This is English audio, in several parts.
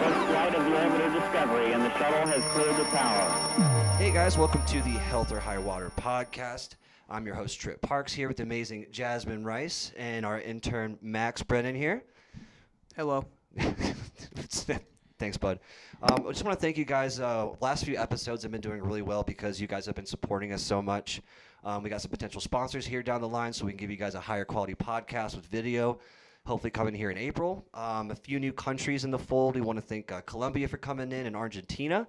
First flight of the orbiter Discovery, and the shuttle has cleared the tower. Hey guys, welcome to the Health or High Water podcast. I'm your host, Trip Parks, here with the amazing Jasmine Rice and our intern, Max Brennan here. Hello. Thanks, bud. I just want to thank you guys. Last few episodes have been doing really well because you guys have been supporting us so much. We got some potential sponsors here down the line, so we can give you guys a higher quality podcast with video, hopefully coming here in April. A few new countries in the fold. We want to thank Colombia for coming in and Argentina.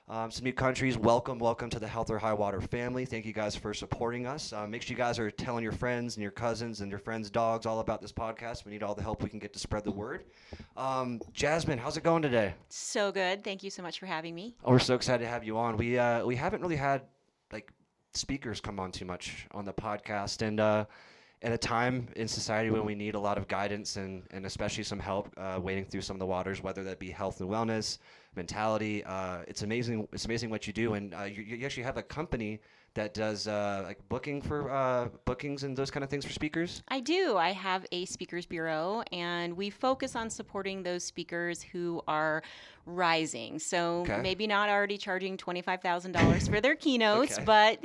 Some new countries. Welcome to the Health or High Water family. Thank you guys for supporting us. Make sure you guys are telling your friends and your cousins and your friends' dogs all about this podcast. We need all the help we can get to spread the word. Jasmine, how's it going today? So good. Thank you so much for having me. Oh, we're so excited to have you on. We haven't really had like speakers come on too much on the podcast, and at a time in society when we need a lot of guidance and especially some help wading through some of the waters, whether that be health and wellness, mentality. It's amazing what you do, and you actually have a company that does like bookings and those kind of things for speakers. I do. I have a speakers bureau, and we focus on supporting those speakers who are rising. So maybe not already charging $25,000 for their keynotes, but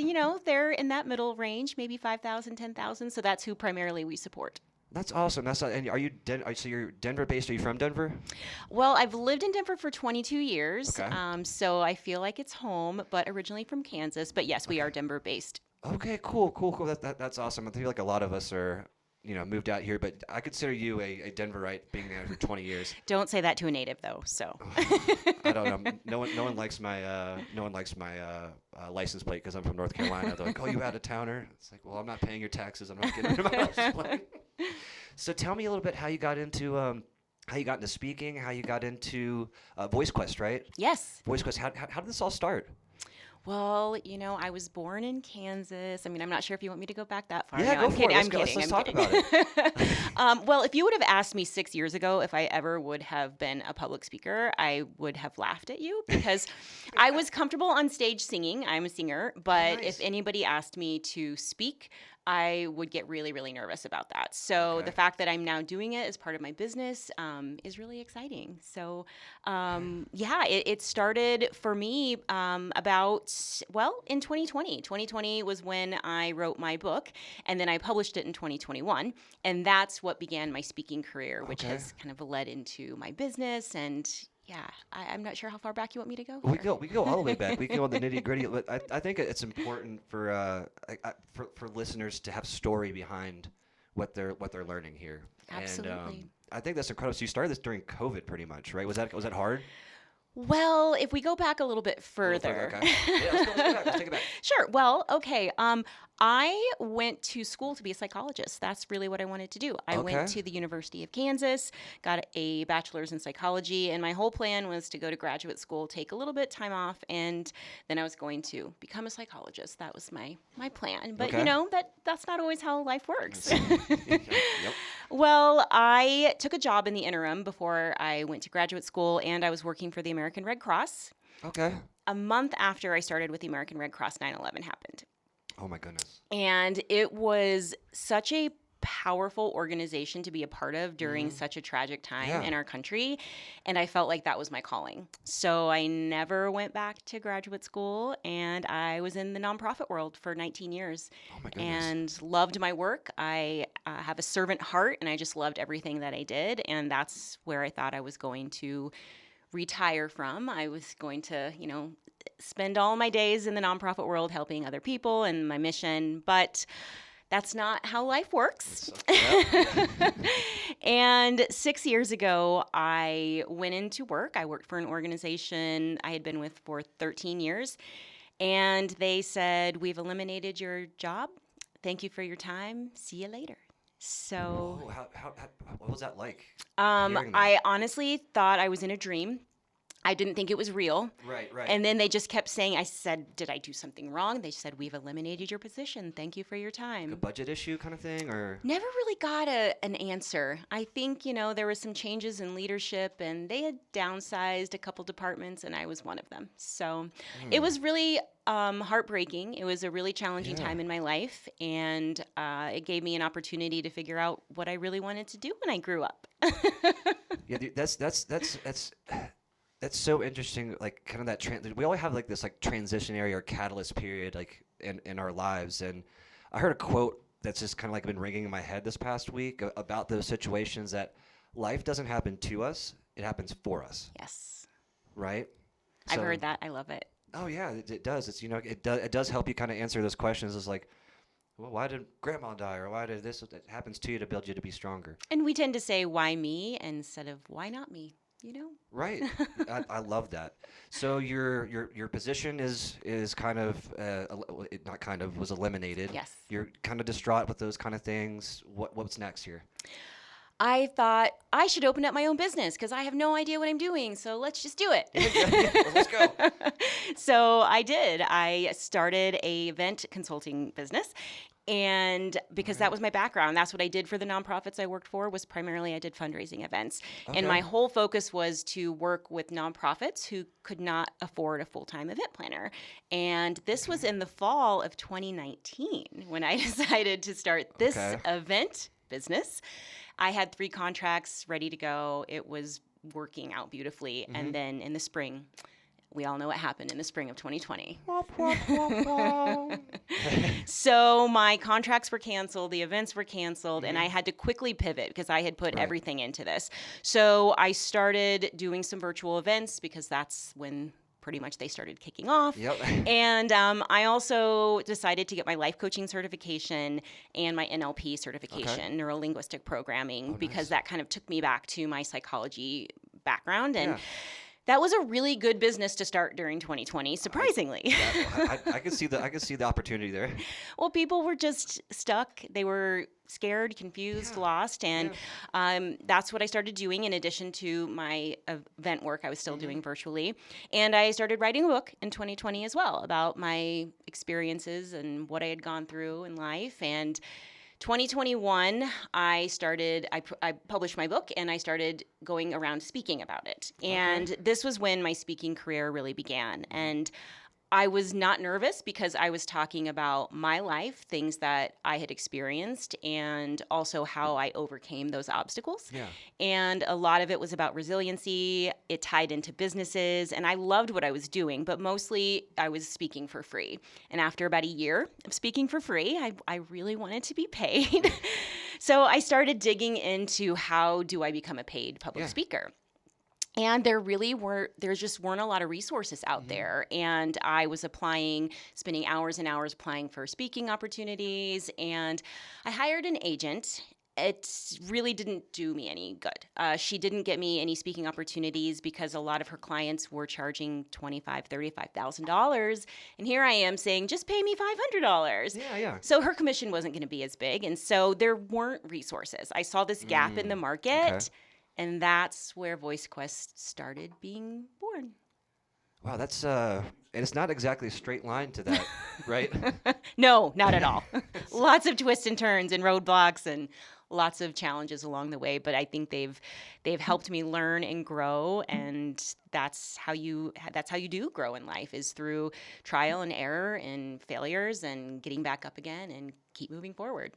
they're in that middle range, maybe $5,000, $10,000. So that's who primarily we support. That's awesome. And are you so you're Denver based? Are you from Denver? Well, I've lived in Denver for 22 years, Okay. so I feel like it's home, but originally from Kansas. But yes, we are Denver based. Okay, cool. That's awesome. I feel like a lot of us are, moved out here, but I consider you a Denverite, being there for 20 years. Don't say that to a native, though. So I don't know. No one likes my license plate because I'm from North Carolina. They're like, "Oh, you out of towner?" It's like, well, I'm not paying your taxes. I'm not getting rid of my license plate. So tell me a little bit how you got into speaking, how you got into VoiceQuest, right? Yes. VoiceQuest. How did this all start? Well, I was born in Kansas. I mean, I'm not sure if you want me to go back that far. Yeah, No, go I'm for kidding. it. I'm kidding. Let's I'm talk kidding. about it. Well, if you would have asked me 6 years ago if I ever would have been a public speaker, I would have laughed at you because I was comfortable on stage singing. I'm a singer. But Nice. if anybody asked me to speak, I would get really, really nervous about that. So the fact that I'm now doing it as part of my business is really exciting. So, it started for me in 2020. 2020 was when I wrote my book, and then I published it in 2021. And that's what began my speaking career, which has kind of led into my business. And I'm not sure how far back you want me to go. We go all the way back. We can go on the nitty gritty. But I think it's important for listeners to have story behind what they're learning here. Absolutely. And I think that's incredible. So you started this during COVID, pretty much, right? Was that hard? Well, if we go back a little bit further. Okay. Yeah, let's take it back. Sure. Well, okay. I went to school to be a psychologist. That's really what I wanted to do. I went to the University of Kansas, got a bachelor's in psychology, and my whole plan was to go to graduate school, take a little bit of time off, and then I was going to become a psychologist. That was my plan. But that's not always how life works. Yep. Well, I took a job in the interim before I went to graduate school, and I was working for the American Red Cross. Okay. A month after I started with the American Red Cross, 9/11 happened. Oh my goodness. And it was such a powerful organization to be a part of during such a tragic time in our country. And I felt like that was my calling. So I never went back to graduate school, and I was in the nonprofit world for 19 years. Oh my goodness. And loved my work. I have a servant heart, and I just loved everything that I did. And that's where I thought I was going to retire from. I was going to, spend all my days in the nonprofit world helping other people and my mission, but that's not how life works. And 6 years ago, I went into work. I worked for an organization I had been with for 13 years, and they said, "We've eliminated your job. Thank you for your time. See you later." So, what was that like? I honestly thought I was in a dream. I didn't think it was real. Right. And then they just kept saying, I said, "Did I do something wrong?" They said, "We've eliminated your position. Thank you for your time." A budget issue kind of thing, or? Never really got an answer. I think, there was some changes in leadership, and they had downsized a couple departments, and I was one of them. So it was really heartbreaking. It was a really challenging time in my life, and it gave me an opportunity to figure out what I really wanted to do when I grew up. Yeah, dude, that's That's so interesting. Like kind of that we always have like this like transitionary or catalyst period like in our lives. And I heard a quote that's just kind of like been ringing in my head this past week about those situations that life doesn't happen to us, it happens for us. Yes. Right? I've heard that. I love it. Oh yeah, it does. It's it does help you kind of answer those questions. It's like, well, why did grandma die, or why did this? It happens to you to build you to be stronger. And we tend to say, why me, instead of why not me, Right. I love that. So your position is kind of not kind of was eliminated. Yes. You're kind of distraught with those kind of things. What's next here? I thought I should open up my own business because I have no idea what I'm doing. So let's just do it. Let's go. So I did. I started a event consulting business. And because that was my background, that's what I did for the nonprofits I worked for, was primarily I did fundraising events. Okay. And my whole focus was to work with nonprofits who could not afford a full-time event planner. And this was in the fall of 2019 when I decided to start this event business. I had 3 contracts ready to go. It was working out beautifully. Mm-hmm. And then in the spring, we all know what happened in the spring of 2020. So my contracts were canceled, the events were canceled, and I had to quickly pivot because I had put everything into this. So I started doing some virtual events because that's when pretty much they started kicking off. Yep. And I also decided to get my life coaching certification and my NLP certification, neuro-linguistic programming, because that kind of took me back to my psychology background. And that was a really good business to start during 2020, surprisingly. I could see the opportunity there. Well, people were just stuck. They were scared, confused, lost, and that's what I started doing in addition to my event work I was still doing virtually. And I started writing a book in 2020 as well about my experiences and what I had gone through in life. And 2021, I published my book and I started going around speaking about it. And this was when my speaking career really began. And I was not nervous because I was talking about my life, things that I had experienced, and also how I overcame those obstacles. Yeah. And a lot of it was about resiliency. It tied into businesses, and I loved what I was doing, but mostly I was speaking for free. And after about a year of speaking for free, I really wanted to be paid. So I started digging into how do I become a paid public speaker. And there just weren't a lot of resources out there. And I was spending hours and hours applying for speaking opportunities. And I hired an agent. It really didn't do me any good. She didn't get me any speaking opportunities because a lot of her clients were charging $25,000, $35,000. And here I am saying, just pay me $500. Yeah. So her commission wasn't going to be as big. And so there weren't resources. I saw this gap in the market. Okay. And that's where VoiceQuest started being born. Wow, that's and it's not exactly a straight line to that, right? No, not at all. Lots of twists and turns and roadblocks and lots of challenges along the way. But I think they've helped me learn and grow, and that's how you do grow in life, is through trial and error and failures and getting back up again and keep moving forward.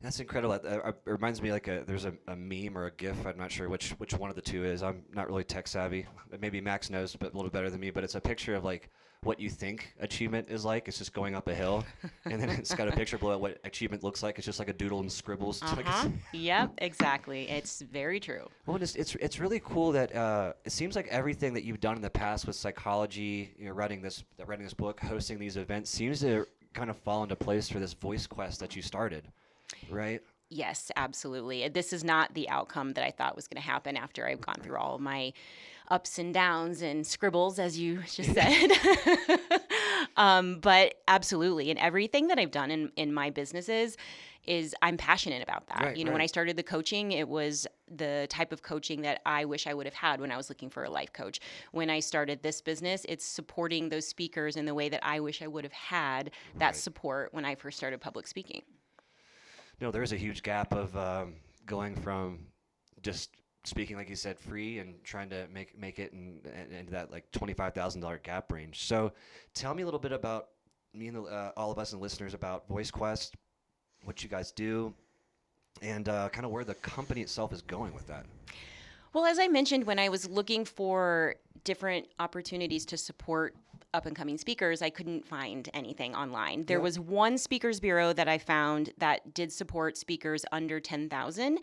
That's incredible. It reminds me there's a meme or a GIF. I'm not sure which one of the two is. I'm not really tech savvy. Maybe Max knows, but a little better than me. But it's a picture of like what you think achievement is like. It's just going up a hill, and then it's got a picture below it what achievement looks like. It's just like a doodle and scribbles. Yep, exactly. It's very true. Well, it's really cool that it seems like everything that you've done in the past with psychology, writing this book, hosting these events, seems to kind of fall into place for this VoiceQuest that you started. Right? Yes, absolutely. This is not the outcome that I thought was going to happen after I've gone through all of my ups and downs and scribbles, as you just said. But absolutely. And everything that I've done in my businesses is I'm passionate about that. Right, when I started the coaching, it was the type of coaching that I wish I would have had when I was looking for a life coach. When I started this business, it's supporting those speakers in the way that I wish I would have had that support when I first started public speaking. No, there is a huge gap of going from just speaking, like you said, free and trying to make it into that like $25,000 gap range. So tell me a little bit about me and all of us and listeners about VoiceQuest, what you guys do, and kind of where the company itself is going with that. Well, as I mentioned, when I was looking for different opportunities to support up-and-coming speakers, I couldn't find anything online. There was one speakers bureau that I found that did support speakers under 10,000,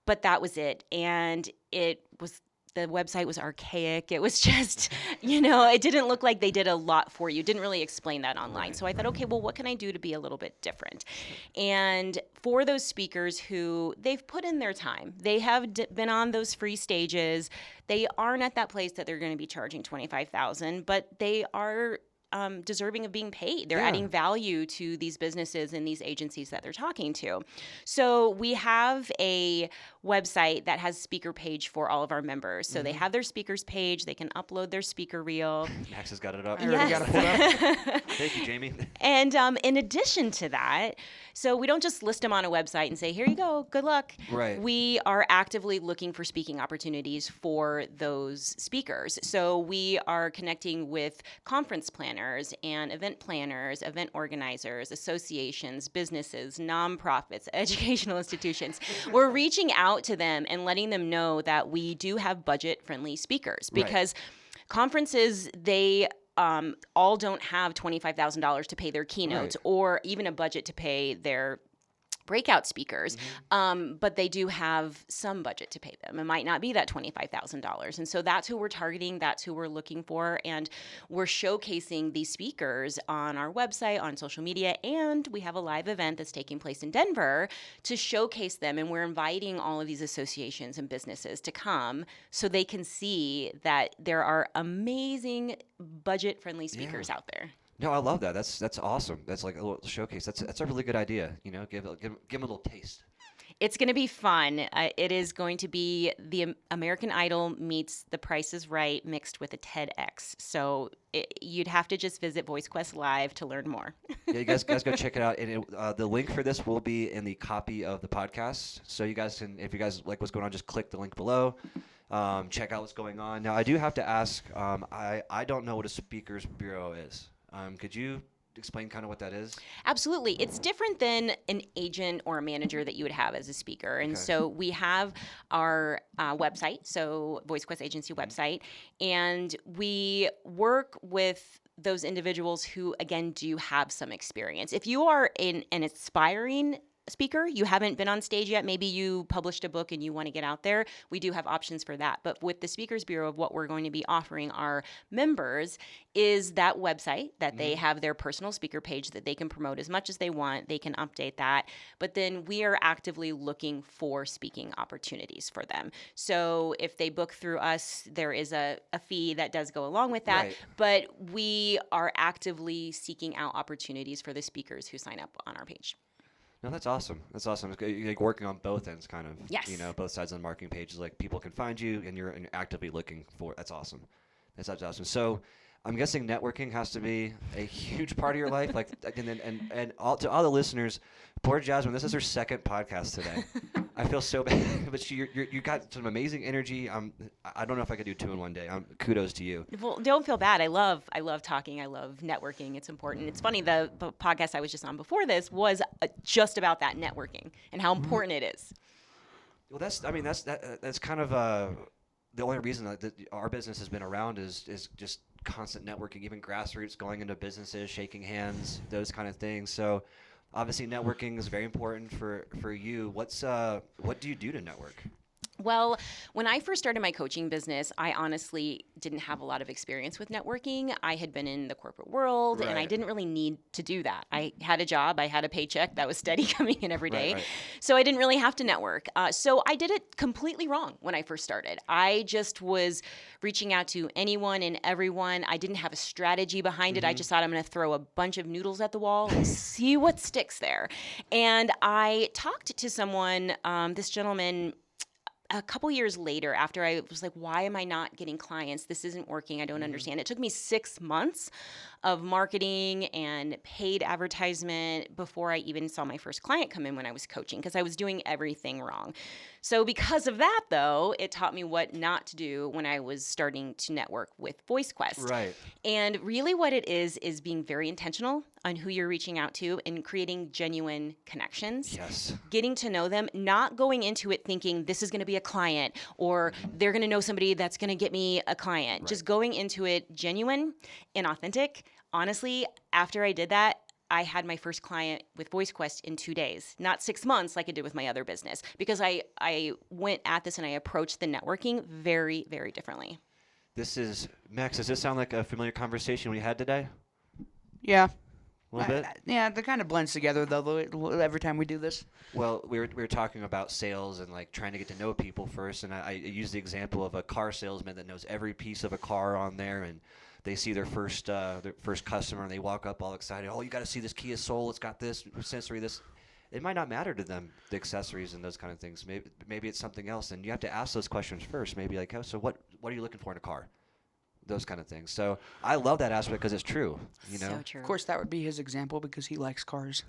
but that was it. And the website was archaic. It was just, it didn't look like they did a lot for you. It didn't really explain that online. So I thought, okay, well, what can I do to be a little bit different? And for those speakers who they've put in their time, they have been on those free stages. They aren't at that place that they're going to be charging $25,000, but they are deserving of being paid. They're adding value to these businesses and these agencies that they're talking to. So we have a website that has speaker page for all of our members. So they have their speakers page. They can upload their speaker reel. Max has got it up. I already got it pulled up. Thank you, Jamie. And in addition to that, so we don't just list them on a website and say, here you go, good luck. Right. We are actively looking for speaking opportunities for those speakers. So we are connecting with conference planners and event planners, event organizers, associations, businesses, nonprofits, educational institutions. We're reaching out to them and letting them know that we do have budget-friendly speakers because conferences, they all don't have $25,000 to pay their keynotes or even a budget to pay their breakout speakers, but they do have some budget to pay them. It might not be that $25,000. And so that's who we're targeting. That's who we're looking for. And we're showcasing these speakers on our website, on social media, and we have a live event that's taking place in Denver to showcase them. And we're inviting all of these associations and businesses to come so they can see that there are amazing budget-friendly speakers out there. No, I love that. That's awesome. That's like a little showcase. That's a really good idea. Give them a little taste. It's going to be fun. It is going to be the American Idol meets The Price is Right mixed with a TEDx. So you'd have to just visit VoiceQuest Live to learn more. Yeah, you guys go check it out. And the link for this will be in the copy of the podcast. So you guys can, if you guys like what's going on, just click the link below. Check out what's going on. Now, I do have to ask, I don't know what a speakers bureau is. Could you explain kind of what that is? Absolutely. It's different than an agent or a manager that you would have as a speaker. And so we have our website, so VoiceQuest Agency website, and we work with those individuals who, again, do have some experience. If you are an aspiring speaker, you haven't been on stage yet, maybe you published a book and you want to get out there, we do have options for that. But with the Speakers Bureau, of what we're going to be offering our members is that website that they have their personal speaker page that they can promote as much as they want. They can update that. But then we are actively looking for speaking opportunities for them. So if they book through us, there is a fee that does go along with that. But we are actively seeking out opportunities for the speakers who sign up on our page. No, that's awesome. That's awesome. You're like working on both ends, kind of. Yes. Both sides of the marketing page. Like people can find you, and you're actively looking for. That's awesome. That's awesome. So, I'm guessing networking has to be a huge part of your life. Like, and all to all the listeners, poor Jasmine. This is her second podcast today. I feel so bad, but you got some amazing energy. I don't know if I could do two in one day. Kudos to you. Well, don't feel bad. I love talking. I love networking. It's important. It's funny. The podcast I was just on before this was just about that networking and how important it is. Well, that's kind of the only reason that our business has been around is just constant networking, even grassroots, going into businesses, shaking hands, those kind of things. So obviously networking is very important for you. What do you do to network? Well, when I first started my coaching business, I honestly didn't have a lot of experience with networking. I had been in the corporate world, and I didn't really need to do that. I had a job. I had a paycheck that was steady coming in every day. Right. So I didn't really have to network. So I did it completely wrong when I first started. I just was reaching out to anyone and everyone. I didn't have a strategy behind it. I just thought I'm going to throw a bunch of noodles at the wall and see what sticks there. And I talked to someone, this gentleman, a couple years later, after I was like, why am I not getting clients? This isn't working. I don't understand. It took me 6 months of marketing and paid advertisement before I even saw my first client come in when I was coaching, because I was doing everything wrong. So because of that, though, it taught me what not to do when I was starting to network with VoiceQuest. Right. And really what it is being very intentional on who you're reaching out to and creating genuine connections. Yes. Getting to know them, not going into it thinking this is going to be a client or they're going to know somebody that's going to get me a client. Right. Just going into it genuine and authentic. Honestly, after I did that, I had my first client with VoiceQuest in 2 days, not 6 months like I did with my other business, because I went at this and I approached the networking very, very differently. Max, does this sound like a familiar conversation we had today? Yeah. A little bit? Yeah, that kind of blends together, though, every time we do this. Well, we were talking about sales and like trying to get to know people first, and I used the example of a car salesman that knows every piece of a car on there, and they see their first customer and they walk up all excited. Oh, you got to see this Kia Soul. It's got this sensory. This. It might not matter to them, the accessories and those kind of things. Maybe it's something else, and you have to ask those questions first. Maybe like, oh, so what are you looking for in a car? Those kind of things. So I love that aspect because it's true. You know. So true. Of course, that would be his example because he likes cars.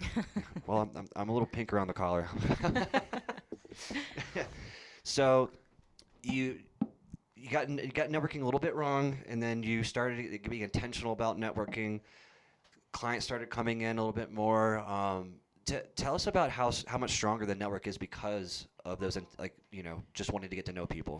Well, I'm a little pink around the collar. So you got networking a little bit wrong, and then you started being intentional about networking. Clients started coming in a little bit more. Tell us about how much stronger the network is because of those, just wanting to get to know people.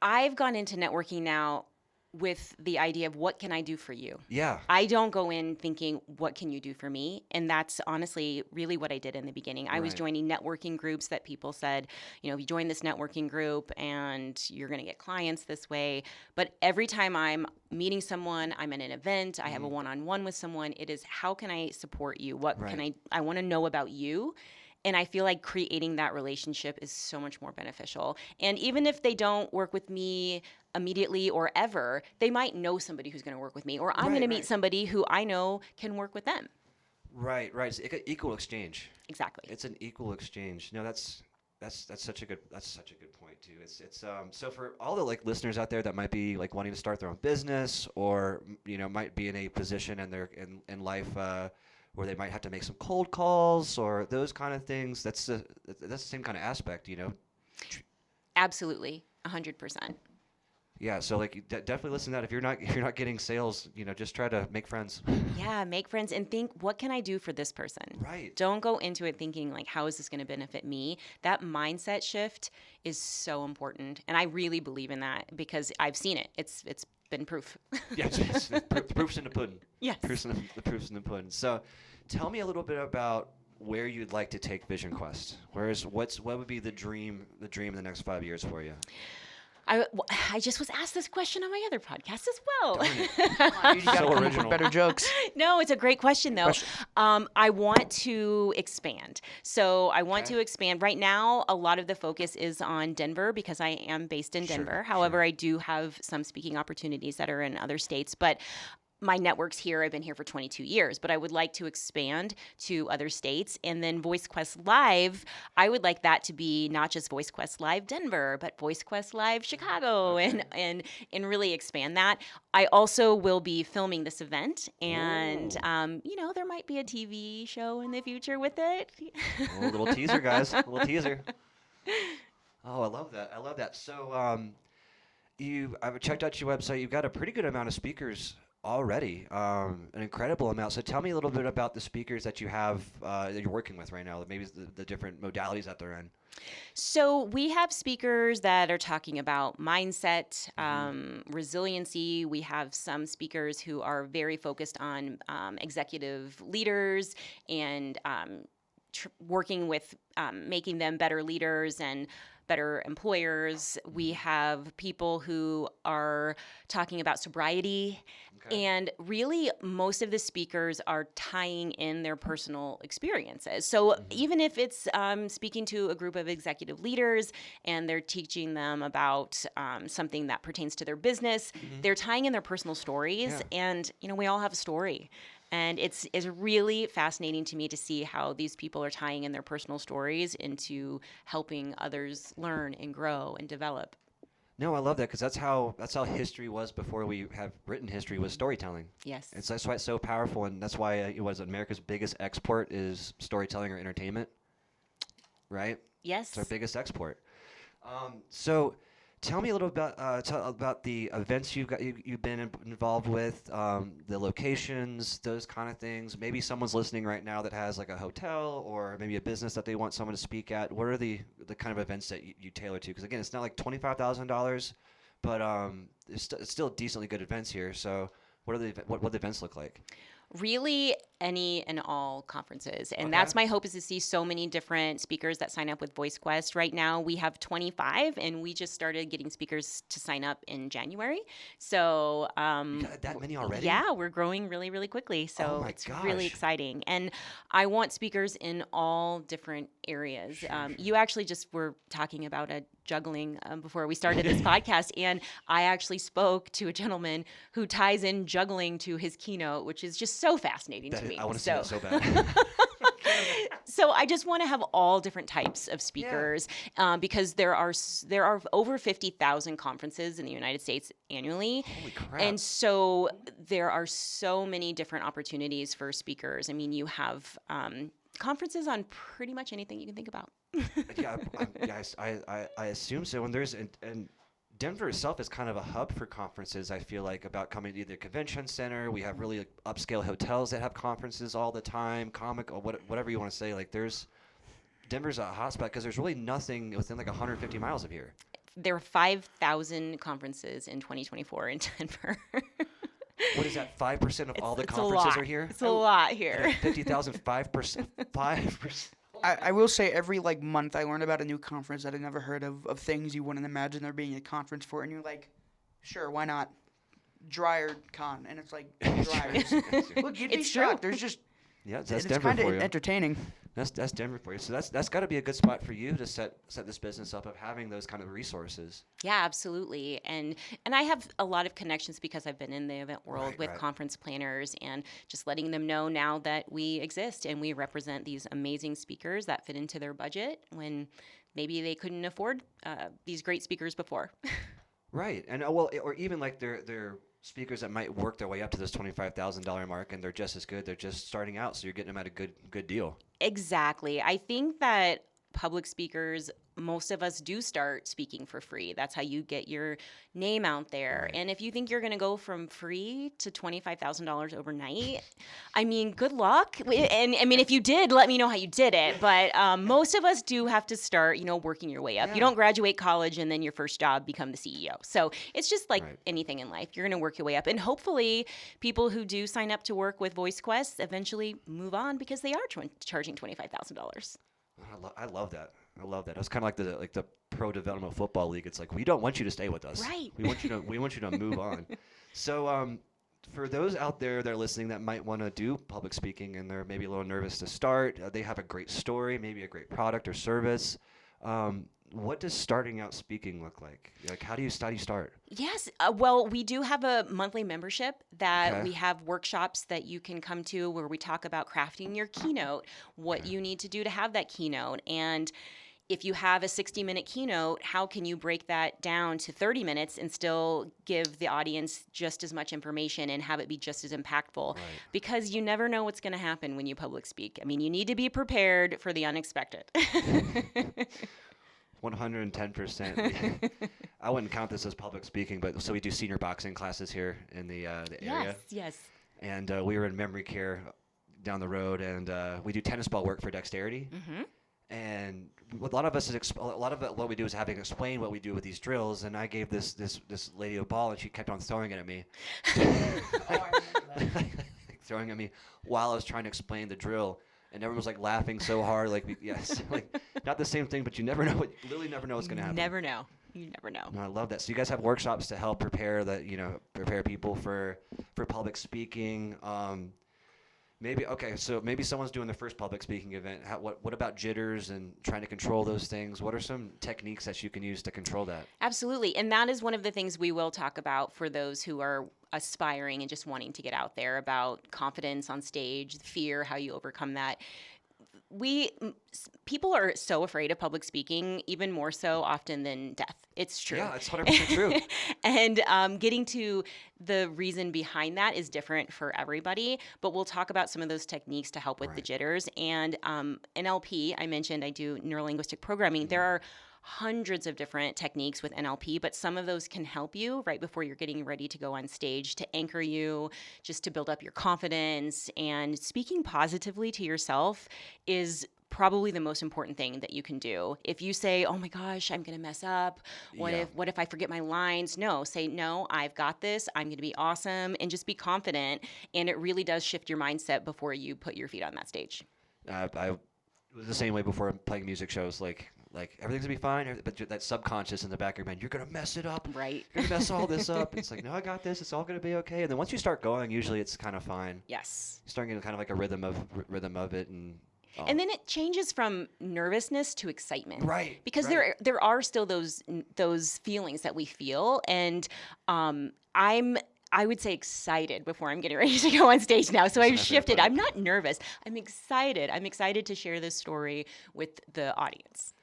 I've gone into networking now with the idea of what can I do for you? Yeah. I don't go in thinking, what can you do for me? And that's honestly really what I did in the beginning. I was joining networking groups that people said, you join this networking group and you're going to get clients this way. But every time I'm meeting someone, I'm at an event, I have a one-on-one with someone, it is, how can I support you? What can I want to know about you. And I feel like creating that relationship is so much more beneficial. And even if they don't work with me immediately or ever, they might know somebody who's going to work with me, or I'm going to meet somebody who I know can work with them. Right. It's equal exchange. Exactly. It's an equal exchange. No, that's such a good point too. It's so for all the listeners out there that might be wanting to start their own business, or might be in a position in life where they might have to make some cold calls or those kind of things. That's the same kind of aspect, Absolutely, 100%. Yeah, so definitely listen to that. If you're not getting sales, just try to make friends. Yeah, make friends and think, what can I do for this person? Right. Don't go into it thinking how is this going to benefit me? That mindset shift is so important, and I really believe in that because I've seen it. It's been proof. Yeah, the proof's in the pudding. Yes. The proof's in the pudding. So, tell me a little bit about where you'd like to take Vision Quest. What would be the dream in the next 5 years for you? I just was asked this question on my other podcast as well. You gotta come up with better jokes. No, it's a great question, though. I want to expand. So I want to expand. Right now, a lot of the focus is on Denver because I am based in Denver. However, I do have some speaking opportunities that are in other states. But my network's here. I've been here for 22 years, but I would like to expand to other states. And then VoiceQuest Live, I would like that to be not just VoiceQuest Live Denver, but VoiceQuest Live Chicago, and really expand that. I also will be filming this event, and there might be a TV show in the future with it. A little teaser, guys. A little teaser. Oh, I love that. So, I've checked out your website. You've got a pretty good amount of speakers already, an incredible amount. So tell me a little bit about the speakers that you have that you're working with right now, maybe the different modalities that they're in. So we have speakers that are talking about mindset, resiliency. We have some speakers who are very focused on executive leaders and working with making them better leaders and better employers. We have people who are talking about sobriety. And really, most of the speakers are tying in their personal experiences. So even if it's speaking to a group of executive leaders and they're teaching them about something that pertains to their business, they're tying in their personal stories. Yeah. And, we all have a story. And it's really fascinating to me to see how these people are tying in their personal stories into helping others learn and grow and develop. No, I love that because that's how history was before we have written history, was storytelling. Yes. That's why it's so powerful, and that's why America's biggest export is storytelling or entertainment, right? Yes. It's our biggest export. So Tell me a little about the events you've been involved with, the locations, those kind of things. Maybe someone's listening right now that has like a hotel or maybe a business that they want someone to speak at. What are the kind of events that you tailor to? Because again, it's not like $25,000, but it's still decently good events here. So what do the events look like? Really, any and all conferences. And that's my hope, is to see so many different speakers that sign up with VoiceQuest. Right now, we have 25, and we just started getting speakers to sign up in January. So you got that many already? Yeah, we're growing really, really quickly. So it's really exciting. And I want speakers in all different areas. Sure. You actually just were talking about juggling before we started this podcast, and I actually spoke to a gentleman who ties in juggling to his keynote, which is just so fascinating to me. I want to see that so bad. So I just want to have all different types of speakers, because there are over 50,000 conferences in the United States annually. Holy crap. And so there are so many different opportunities for speakers. I mean, you have conferences on pretty much anything you can think about. I assume so. And Denver itself is kind of a hub for conferences. I feel like, about coming to either convention center. We have really upscale hotels that have conferences all the time. Comic or whatever you want to say. Like Denver's a hotspot because there's really nothing within like 150 miles of here. There were 5,000 conferences in 2024 in Denver. What is that? 5% of all the conferences are here? It's a lot here. 50,000, 5%. 5%. I will say every month I learn about a new conference that I never heard of things you wouldn't imagine there being a conference for, and you're like, sure, why not? Dryer Con, and it's like dryers. Look, you'd be shocked. There's just that's Denver for you. It's kind of entertaining. That's Denver for you. So that's got to be a good spot for you to set this business up, of having those kind of resources. Yeah, absolutely. And I have a lot of connections because I've been in the event world with conference planners, and just letting them know now that we exist and we represent these amazing speakers that fit into their budget when maybe they couldn't afford these great speakers before. Right. And or even like they're speakers that might work their way up to this $25,000 mark, and they're just as good. They're just starting out, so you're getting them at a good deal. Exactly. I think that public speakers, most of us do start speaking for free. That's how you get your name out there. Right. And if you think you're going to go from free to $25,000 overnight, I mean, good luck. And I mean, if you did, let me know how you did it. But most of us do have to start, working your way up. Yeah. You don't graduate college and then your first job become the CEO. So it's just like anything in life. You're going to work your way up. And hopefully people who do sign up to work with VoiceQuest eventually move on, because they are charging $25,000. I love that. I love that. It's kind of like the pro developmental football league. It's like, we don't want you to stay with us. Right. We want you to move on. So for those out there that are listening that might want to do public speaking and they're maybe a little nervous to start, they have a great story, maybe a great product or service. What does starting out speaking look like? Like, how do you start? Yes. Well, we do have a monthly membership that we have workshops that you can come to, where we talk about crafting your keynote, what you need to do to have that keynote. And if you have a 60-minute keynote, how can you break that down to 30 minutes and still give the audience just as much information and have it be just as impactful? Right. Because you never know what's going to happen when you public speak. I mean, you need to be prepared for the unexpected. 110%. I wouldn't count this as public speaking, but so we do senior boxing classes here in the area. Yes. And we were in memory care down the road, and we do tennis ball work for dexterity. Mm-hmm. And a lot of what we do is having explain what we do with these drills. And I gave this lady a ball, and she kept on throwing it at me. Throwing at me while I was trying to explain the drill. And everyone was like laughing so hard, not the same thing, but you never know. Literally never know what's going to happen. Never know. You never know. No, I love that. So you guys have workshops to help prepare people for public speaking. Maybe someone's doing their first public speaking event. What about jitters and trying to control those things? What are some techniques that you can use to control that? Absolutely. And that is one of the things we will talk about for those who are aspiring and just wanting to get out there, about confidence on stage, fear, how you overcome that. People are so afraid of public speaking, even more so often than death. It's true. Yeah, it's 100% true. And getting to the reason behind that is different for everybody, but we'll talk about some of those techniques to help with the jitters. And NLP, I mentioned I do neurolinguistic programming. There are hundreds of different techniques with NLP, but some of those can help you right before you're getting ready to go on stage to anchor you, just to build up your confidence. And speaking positively to yourself is probably the most important thing that you can do. If you say, "Oh my gosh, I'm going to mess up. What if I forget my lines?" No, say, "No, I've got this. I'm going to be awesome," and just be confident. And it really does shift your mindset before you put your feet on that stage. I was the same way before playing music shows. Like everything's gonna be fine, but that subconscious in the back of your mind, you're gonna mess it up. Right. You're gonna mess all this up. It's like, no, I got this. It's all gonna be okay. And then once you start going, usually it's kind of fine. Yes. You start getting kind of like a rhythm of it, and And then it changes from nervousness to excitement. Right. Because right. there are still those feelings that we feel, and I would say excited before I'm getting ready to go on stage now. So I've shifted. I'm not nervous. I'm excited. I'm excited to share this story with the audience.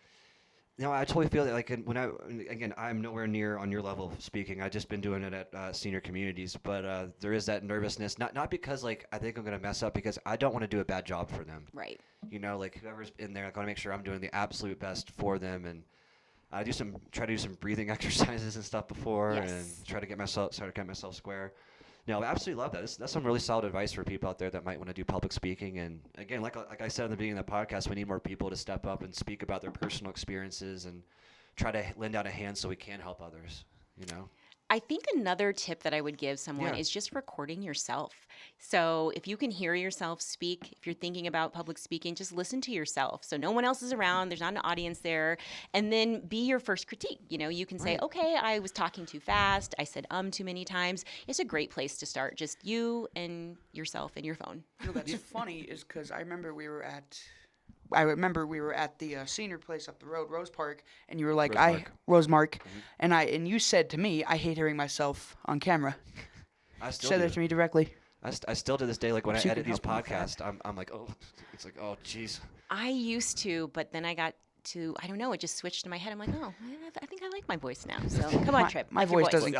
No, I totally feel that. Like again, I'm nowhere near on your level of speaking. I've just been doing it at senior communities, but there is that nervousness. Not because like I think I'm gonna mess up, because I don't want to do a bad job for them. Right. You know, like whoever's in there, I want to make sure I'm doing the absolute best for them, and I try to do some breathing exercises and stuff before, and try to get myself square. No, I absolutely love that. That's some really solid advice for people out there that might want to do public speaking. And again, like I said in the beginning of the podcast, we need more people to step up and speak about their personal experiences and try to lend out a hand so we can help others, you know? I think another tip that I would give someone is just recording yourself. So if you can hear yourself speak, if you're thinking about public speaking, just listen to yourself. So no one else is around, there's not an audience there, and then be your first critique. You know, you can say, okay, I was talking too fast, I said too many times. It's a great place to start, just you and yourself and your phone. You know, that's funny is because I remember we were at the senior place up the road, Rose Park, and you were like, Rosemark, and you said to me, I hate hearing myself on camera. I still said that to me directly. I still to this day, like when I edit these podcasts, I'm like, oh, it's like, oh, jeez. I used to, but then I got to, I don't know, it just switched in my head. I'm like, oh, I think I like my voice now. So come on, Trip. My voice doesn't.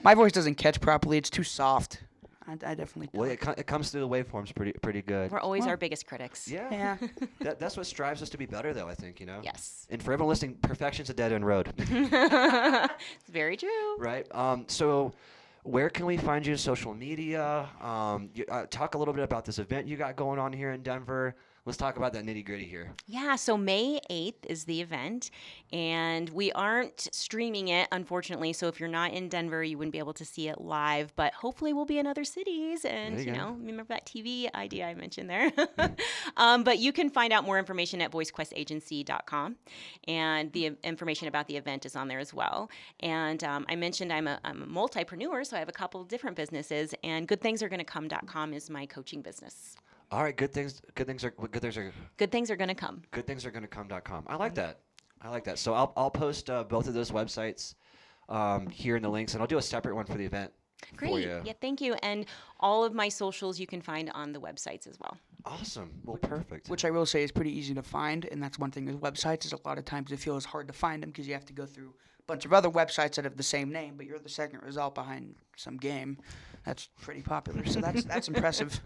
My voice doesn't catch properly. It's too soft. I definitely. Well, it comes through the waveforms pretty good. We're always our biggest critics. Yeah. That's what strives us to be better, though, I think, you know? Yes. And for everyone listening, perfection's a dead-end road. It's very true. Right. So where can we find you on social media? Talk a little bit about this event you got going on here in Denver. Let's talk about that nitty-gritty here. Yeah, so May 8th is the event, and we aren't streaming it, unfortunately, so if you're not in Denver, you wouldn't be able to see it live, but hopefully we'll be in other cities, and, you know, remember that TV idea I mentioned there? But you can find out more information at voicequestagency.com, and the information about the event is on there as well. And I mentioned I'm a multipreneur, so I have a couple of different businesses, and goodthingsaregonnacome.com is my coaching business. All right, good things are gonna come. Goodthingsaregonnacome.com. I like that. So I'll post both of those websites here in the links, and I'll do a separate one for the event. Great. Yeah, thank you. And all of my socials you can find on the websites as well. Awesome. Well, perfect. Which I will say is pretty easy to find, and that's one thing with websites is a lot of times it feels hard to find them because you have to go through a bunch of other websites that have the same name, but you're the second result behind some game. That's pretty popular. So that's impressive.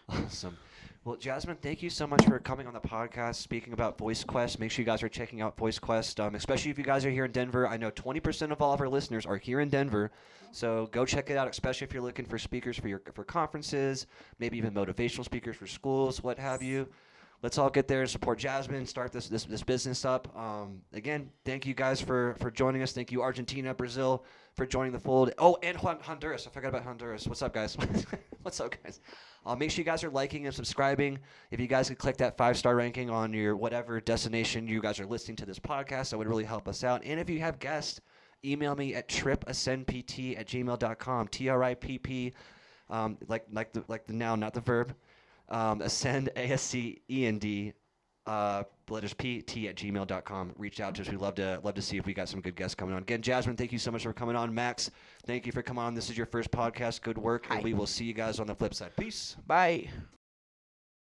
Awesome. Well, Jasmine, thank you so much for coming on the podcast, speaking about VoiceQuest. Make sure you guys are checking out VoiceQuest, especially if you guys are here in Denver. I know 20% of all of our listeners are here in Denver, so go check it out, especially if you're looking for speakers for conferences, maybe even motivational speakers for schools, what have you. Let's all get there and support Jasmine, start this business up. Again, thank you guys for joining us. Thank you, Argentina, Brazil, for joining the fold. Oh, and Honduras. I forgot about Honduras. What's up, guys? What's up, guys? Make sure you guys are liking and subscribing. If you guys could click that 5-star ranking on your whatever destination you guys are listening to this podcast, that would really help us out. And if you have guests, email me at tripascendpt@gmail.com. TRIPP, like the noun, not the verb. Ascend, ASCEND, letters PT@gmail.com. Reach out to us. We'd love to see if we got some good guests coming on. Again, Jasmine, thank you so much for coming on. Max, thank you for coming on. This is your first podcast. Good work, and we will see you guys on the flip side. Peace. Bye.